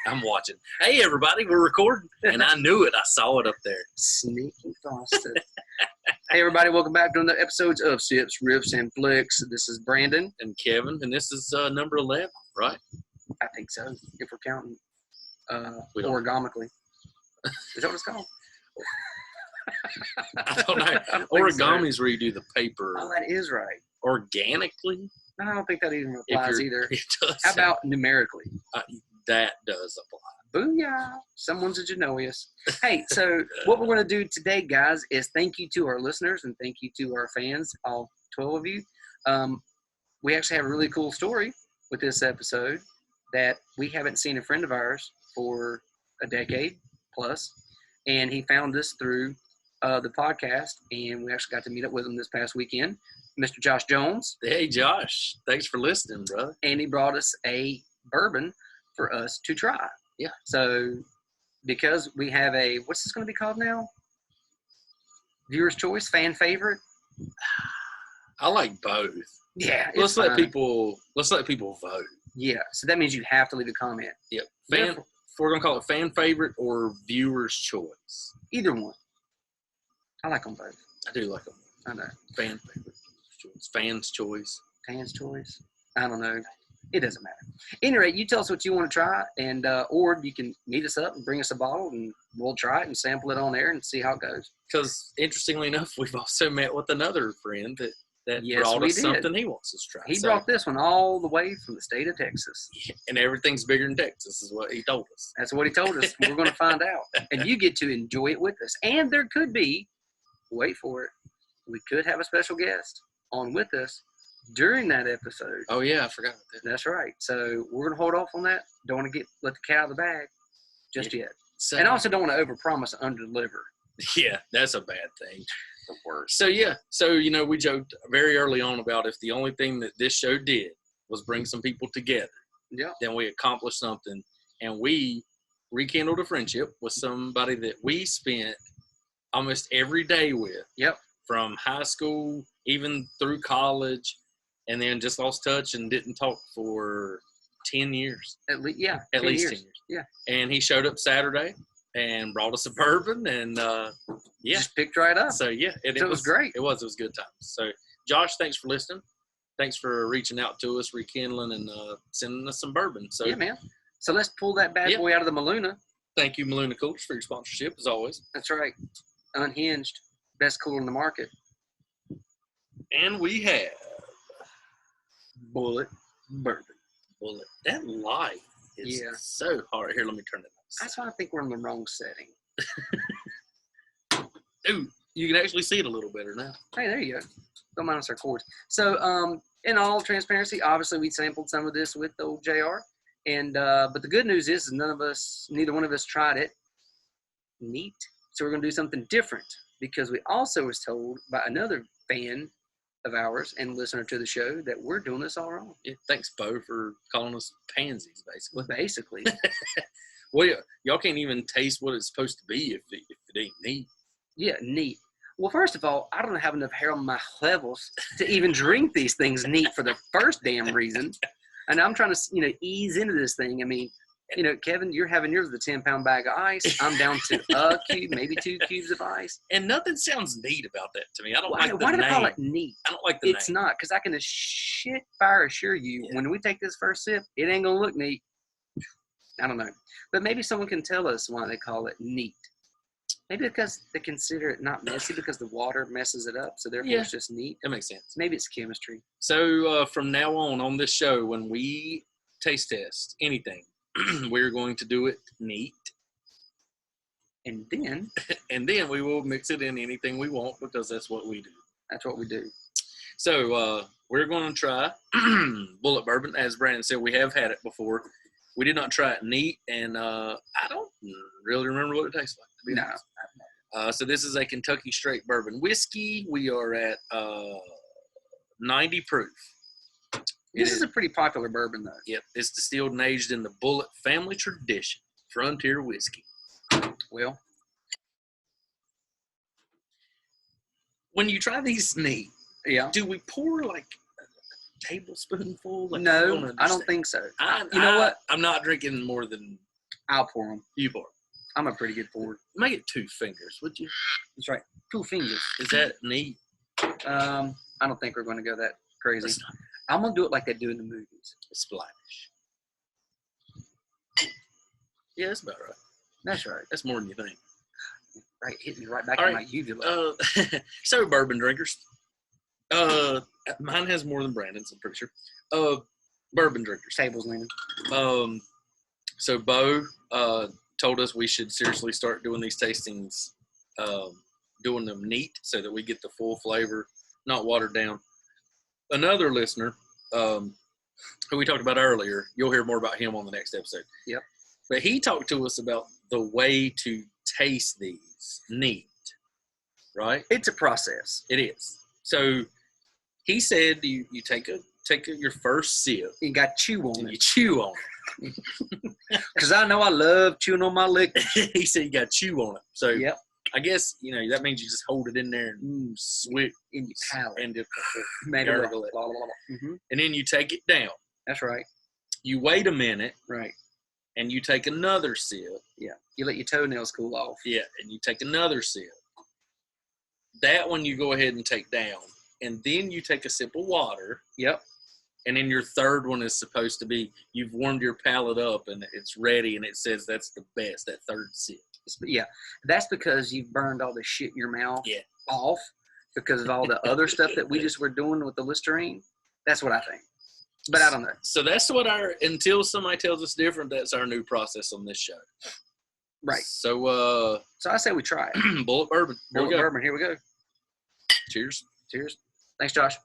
I'm watching. Hey, everybody, we're recording. And I knew it. I saw it up there. Sneaky bastard. Hey, everybody, welcome back to another episode of Sips, Riffs, and Flix. This is Brandon. And Kevin. And this is number 11, right? I think so, if we're counting origamically. Is that what it's called? I don't know. Origami is where you do the paper. Oh, that is right. Organically? I don't think that even applies either. It does. How about numerically? That does apply. Booyah. Someone's a Genoius. Hey, so what we're going to do today, guys, is thank you to our listeners and thank you to our fans, all 12 of you. We actually have a really cool story with this episode that we haven't seen a friend of ours for a decade plus, and he found us through the podcast, and we actually got to meet up with him this past weekend, Mr. Josh Jones. Hey, Josh. Thanks for listening, brother. And he brought us a bourbon for us to try. Yeah. So because we have a, what's this going to be called now? Viewer's choice, fan favorite? I like both. Yeah. Let's let people vote. Yeah. So that means you have to leave a comment. Yep. We're going to call it fan favorite or viewer's choice. Either one. I like them both. I do like them. I know. Fan favorite. Fan's choice. Fan's choice. I don't know. It doesn't matter. Anyway, you tell us what you want to try, and or you can meet us up and bring us a bottle, and we'll try it and sample it on air and see how it goes. Because interestingly enough, we've also met with another friend that brought us something he wants us to try. He brought this one all the way from the state of Texas. And everything's bigger than Texas is what he told us. That's what he told us. We're going to find out. And you get to enjoy it with us. And there could be, wait for it, we could have a special guest on with us during that episode. Oh, yeah, I forgot about that. That's right. So we're going to hold off on that. Don't want to let the cat out of the bag just yet. So, and also don't want to overpromise and underdeliver. Yeah, that's a bad thing. The worst. So, yeah. So, we joked very early on about if the only thing that this show did was bring some people together, then we accomplished something. And we rekindled a friendship with somebody that we spent almost every day with. Yep. From high school, even through college, and then just lost touch and didn't talk for 10 years. At least 10 years. Yeah. And he showed up Saturday and brought us a bourbon, and just picked right up. So yeah, it was great. It was good times. So Josh, thanks for listening. Thanks for reaching out to us, rekindling, and sending us some bourbon. So yeah, man. So let's pull that bad boy out of the Maluna. Thank you, Maluna Coolers, for your sponsorship as always. That's right. Unhinged, best cooler in the market. And we have Bulleit Bourbon. Bulleit. That light is so hard. Here, let me turn it on. That's why I think we're in the wrong setting. Dude, you can actually see it a little better now. Hey, there you go. Don't mind us our cords. So, in all transparency, obviously we sampled some of this with old JR. And but the good news is neither one of us tried it neat. So we're going to do something different because we also was told by another fan of ours and listener to the show that we're doing this all wrong. Yeah, thanks, Bo, for calling us pansies, basically. Basically. Well, y'all can't even taste what it's supposed to be if it ain't neat. Yeah, neat. Well, first of all, I don't have enough hair on my levels to even drink these things neat for the first damn reason. And I'm trying to, ease into this thing. I mean, Kevin, you're having yours with a 10-pound bag of ice. I'm down to a cube, maybe 2 cubes of ice. And nothing sounds neat about that to me. I don't like the name. Why did I call it neat? I don't like the name. It's not, because I can fire assure you, when we take this first sip, it ain't going to look neat. I don't know. But maybe someone can tell us why they call it neat. Maybe because they consider it not messy because the water messes it up. So therefore it's just neat. That makes sense. Maybe it's chemistry. So from now on this show, when we taste test anything, we're going to do it neat. And then? And then we will mix it in anything we want because that's what we do. That's what we do. So we're going to try Bulleit Bourbon. As Brandon said, we have had it before. We did not try it neat, and I don't really remember what it tastes like, to be honest. So this is a Kentucky Straight Bourbon Whiskey. We are at 90 proof. This is a pretty popular bourbon, though. Yep. It's distilled and aged in the Bulleit family tradition, Frontier Whiskey. Well, when you try these neat, do we pour like a tablespoonful? Like no, I don't think so. You know what? I'm not drinking more than I'll pour them. You pour. I'm a pretty good pourer. Make it 2 fingers, would you? That's right. 2 fingers. Is that neat? I don't think we're going to go that crazy. I'm going to do it like they do in the movies. Splash. Yeah, that's about right. That's right. That's more than you think. Right, hit me right back All in right. my uvula. So, bourbon drinkers. Mine has more than Brandon's, I'm pretty sure. Bourbon drinkers. Tables leaning. So Bo told us we should seriously start doing these tastings, doing them neat so that we get the full flavor, not watered down. Another listener, who we talked about earlier, you'll hear more about him on the next episode. Yep. But he talked to us about the way to taste these neat, right? It's a process. It is. So he said you take your first sip. You got to chew on And it. you chew on it. Because I know I love chewing on my liquor. He said you got to chew on it. So Yep. I guess, that means you just hold it in there and swig In your palate. and Maybe gargle it. And then you take it down. That's right. You wait a minute Right. and you take another sip. Yeah. You let your toenails cool off. Yeah, and you take another sip. That one you go ahead and take down. And then you take a sip of water. Yep. And then your third one is supposed to be, you've warmed your palate up and it's ready and it says that's the best, that third sip. Yeah. That's because you've burned all the shit in your mouth off because of all the other stuff that we just were doing with the Listerine. That's what I think. But I don't know. So that's what until somebody tells us different, that's our new process on this show. Right. So I say we try it. Bulleit Bourbon. Here we go. Bourbon. Here we go. Cheers. Cheers. Thanks, Josh.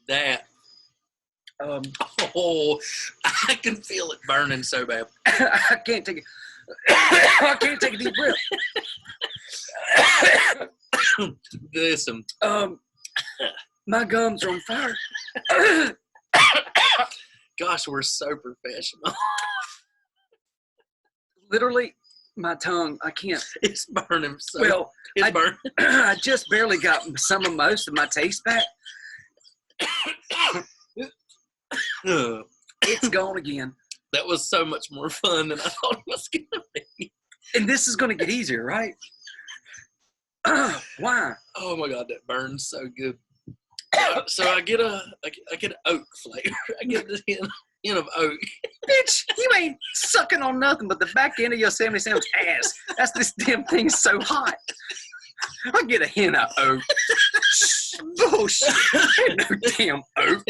That. I can feel it burning so bad. I can't take it. I can't take a deep breath. Listen. My gums are on fire. Gosh, we're so professional. Literally, my tongue, I can't. It's burning so Well, it's burning. I just barely got most of my taste back. It's gone again. That was so much more fun than I thought it was going to be. And this is going to get easier, right? Why? Oh my God, that burns so good. So I get an oak flavor. I get the hint of oak. Bitch, you ain't sucking on nothing but the back end of Yosemite Sam's ass. That's this damn thing's so hot. I get a hint of oak. Bullshit. No damn oak.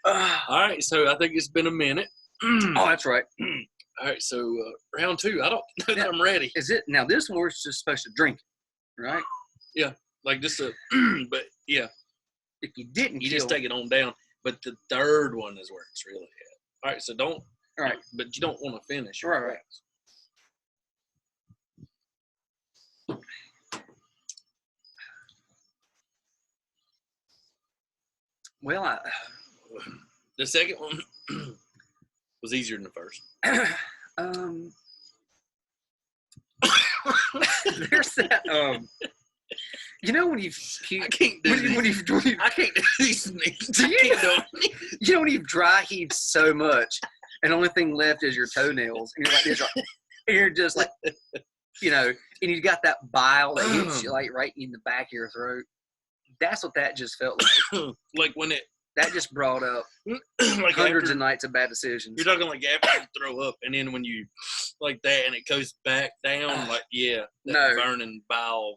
All right, so I think it's been a minute. Oh, that's right. All right, so round 2. I don't know that I'm ready. Is it now? This one we're just supposed to drink, right? Yeah, like just but yeah. If you didn't, you just take it on down. But the third one is where it's really at. All right, so don't. All right, but you don't want to finish. Right. Well, the second one was easier than the first. There's that. You know when you've I can't do these. I can't do these things. You know when you've dry heaved so much, and the only thing left is your toenails, and you're like this, and you're just like, and you got that bile that hits you like right in the back of your throat. That's what that just felt like. Like when that just brought up like hundreds of nights of bad decisions. You're talking like after you throw up, and then when you like that, and it goes back down, that burning bile.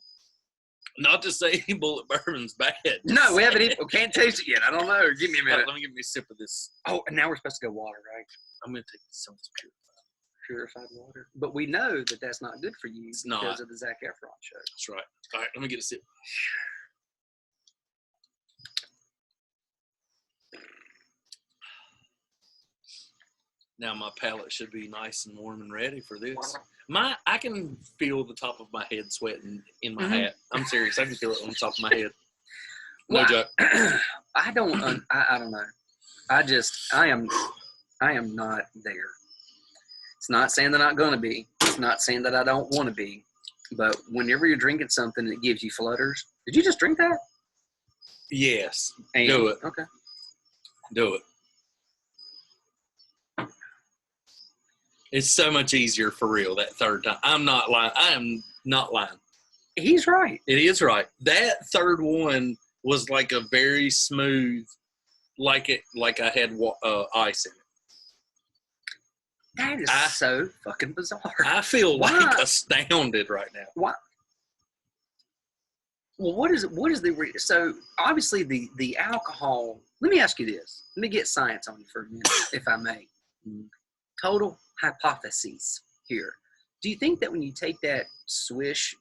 Not to say Bulleit Bourbon's bad. No, we haven't even. We can't taste it yet. I don't know. Give me a minute. Let me give me a sip of this. Oh, and now we're supposed to go water, right? I'm going to take some of this purified water. But we know that that's not good for you because of the Zac Efron show. That's right. All right, let me get a sip. Now my palate should be nice and warm and ready for this. I can feel the top of my head sweating in my hat. I'm serious. I can feel it on the top of my head. No joke. I don't know. I am not there. It's not saying they're not going to be. It's not saying that I don't want to be. But whenever you're drinking something that gives you flutters, did you just drink that? Yes. And, do it. Okay. Do it. It's so much easier for real that third time. I'm not lying. I am not lying. He's right. It is right. That third one was like a very smooth, like I had ice in it. That is so fucking bizarre. I feel like astounded right now. Why? Well, what is the so obviously the alcohol? Let me ask you this. Let me get science on you for a minute, if I may. Total hypotheses here. Do you think that when you take that swish,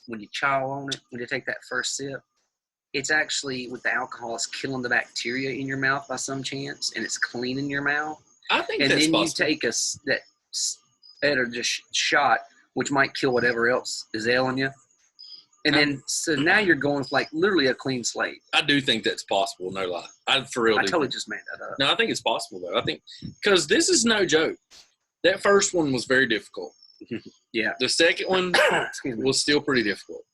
when you chow on it, when you take that first sip, it's actually with the alcohol, it's killing the bacteria in your mouth by some chance, and it's cleaning your mouth? I think and that's then possible. You take that just shot, which might kill whatever else is ailing you. And then, so now you're going with like literally a clean slate. I do think that's possible, no lie. I totally just made that up. No, I think it's possible, though. I think, because this is no joke. That first one was very difficult. Yeah. The second one was still pretty difficult.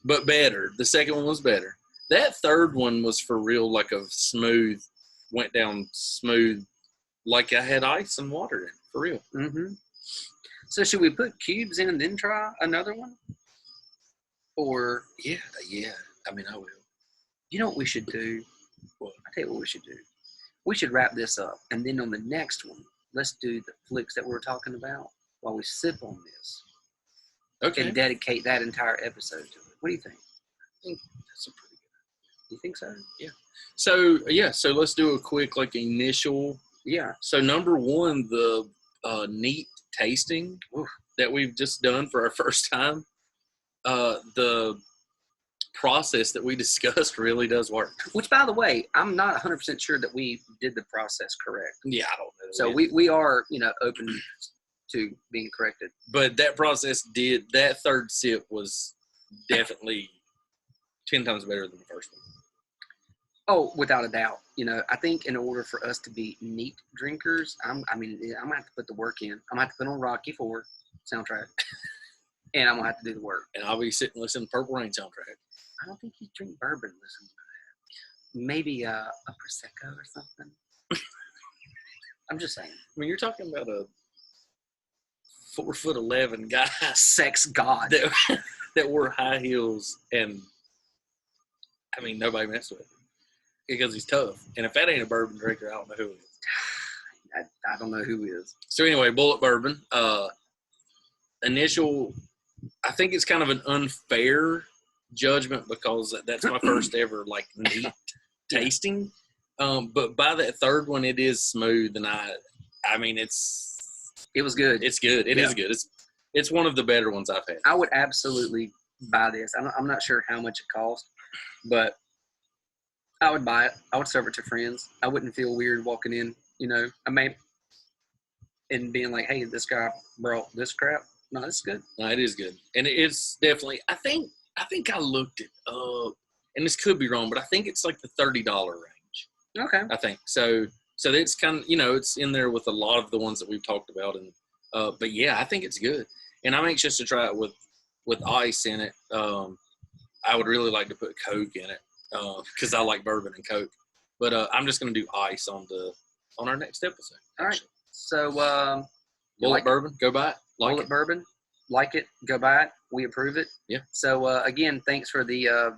But better. The second one was better. That third one was for real, like a smooth, went down smooth, like I had ice and water in it, for real. Mm-hmm. So should we put cubes in and then try another one? Or yeah. I mean, I will. You know what we should do? What? I'll tell you what we should do. We should wrap this up, and then on the next one, let's do the Flix that we were talking about while we sip on this. Okay. And dedicate that entire episode to it. What do you think? I think that's a pretty good. You think so? Yeah. So let's do a quick initial. Yeah. So number one, the neat tasting that we've just done for our first time. The process that we discussed really does work. Which, by the way, I'm not 100% sure that we did the process correct. Yeah, I don't know. So we are, open to being corrected. But that process that third sip was definitely 10 times better than the first one. Oh, without a doubt. I think in order for us to be neat drinkers, I'm going to have to put the work in. I'm going to have to put on Rocky IV soundtrack. And I'm going to have to do the work. And I'll be sitting listening to Purple Rain soundtrack. I don't think you drink bourbon listening to that. Maybe a Prosecco or something. I'm just saying. I mean, you're talking about a 4'11" guy. Sex god. That wore high heels and, I mean, nobody messed with him. Because he's tough. And if that ain't a bourbon drinker, I don't know who is. I don't know who is. So anyway, Bulleit Bourbon. Initial, I think it's kind of an unfair judgment because that's my first ever neat tasting. But by that third one, it is smooth, and I mean it was good. It's good. It is good. It's one of the better ones I've had. I would absolutely buy this. I'm not sure how much it costs, but I would buy it. I would serve it to friends. I wouldn't feel weird walking in, and being like, "Hey, this guy brought this crap." No, it's good. No, it is good, and it's definitely. I think I looked it up, and this could be wrong, but I think it's like the $30 range. Okay. I think so. So it's kind of it's in there with a lot of the ones that we've talked about, and but yeah, I think it's good, and I'm anxious to try it with ice in it. I would really like to put Coke in it because I like bourbon and Coke, but I'm just going to do ice on our next episode. All right. So Bulleit Bourbon, go buy it. Bulleit Bourbon, like it, go buy it. We approve it. Yeah. So again, thanks for the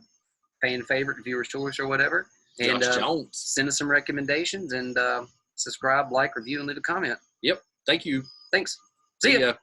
fan favorite, viewer's choice, or whatever. And Josh Jones. Send us some recommendations and subscribe, like, review, and leave a comment. Yep. Thank you. Thanks. See ya.